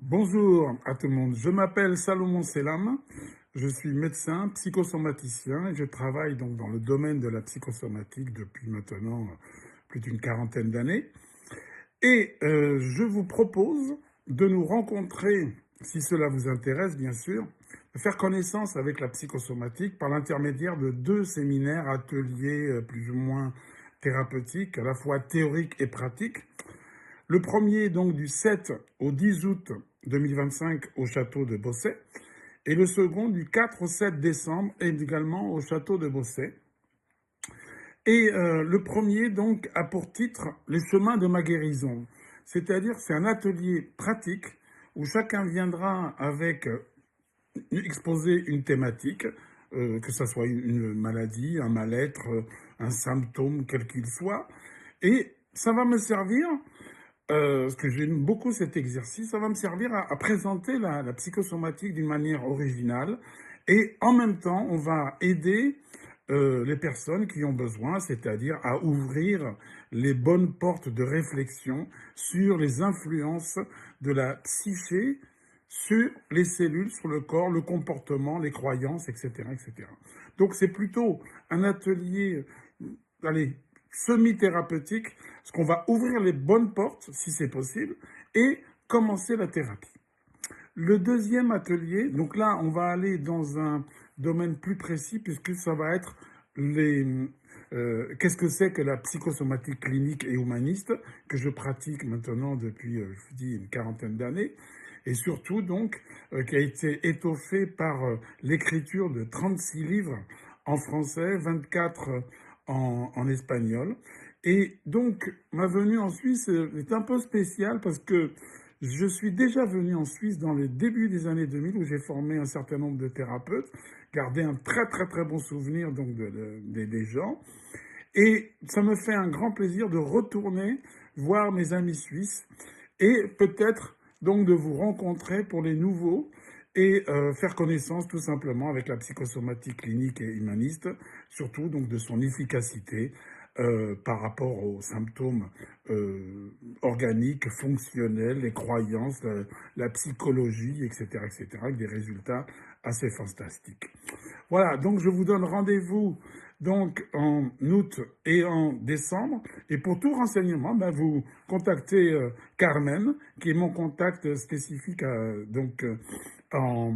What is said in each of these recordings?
Bonjour à tout le monde, je m'appelle Salomon Selam, je suis médecin, psychosomaticien et je travaille donc dans le domaine de la psychosomatique depuis maintenant plus d'une quarantaine d'années. Et je vous propose de nous rencontrer, si cela vous intéresse bien sûr, de faire connaissance avec la psychosomatique par l'intermédiaire de deux séminaires, ateliers plus ou moins thérapeutiques, à la fois théoriques et pratiques. Le premier, donc, du 7 au 10 août 2025 au château de Bosset, et le second du 4 au 7 décembre, également au château de Bosset. Et le premier, donc, a pour titre Les chemins de ma guérison. C'est-à-dire, c'est un atelier pratique où chacun viendra avec exposer une thématique, que ce soit une maladie, un mal-être, un symptôme, quel qu'il soit. Et ça va me servir parce que j'aime beaucoup cet exercice, ça va me servir à présenter la psychosomatique d'une manière originale et en même temps, on va aider les personnes qui ont besoin, c'est-à-dire à ouvrir les bonnes portes de réflexion sur les influences de la psyché sur les cellules, sur le corps, le comportement, les croyances, etc., etc. Donc c'est plutôt un atelier, allez, semi-thérapeutique, parce qu'on va ouvrir les bonnes portes, si c'est possible, et commencer la thérapie. Le deuxième atelier, donc là, on va aller dans un domaine plus précis, puisque ça va être qu'est-ce que c'est que la psychosomatique clinique et humaniste, que je pratique maintenant depuis, je vous dis, une quarantaine d'années, et surtout, donc, qui a été étoffé par l'écriture de 36 livres en français, 24 en espagnol. Et donc, ma venue en Suisse est un peu spéciale parce que je suis déjà venu en Suisse dans les débuts des années 2000 où j'ai formé un certain nombre de thérapeutes, gardé un très très très bon souvenir donc des gens. Et ça me fait un grand plaisir de retourner voir mes amis suisses et peut-être donc de vous rencontrer pour les nouveaux et faire connaissance tout simplement avec la psychosomatique clinique et humaniste, surtout donc de son efficacité par rapport aux symptômes organiques, fonctionnels, les croyances, la psychologie, etc., etc., avec des résultats assez fantastiques. Voilà, donc je vous donne rendez-vous donc en août et en décembre. Et pour tout renseignement, ben, vous contactez Carmen, qui est mon contact spécifique en,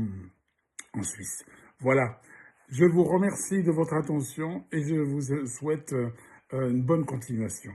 en Suisse. Voilà, je vous remercie de votre attention et je vous souhaite une bonne continuation.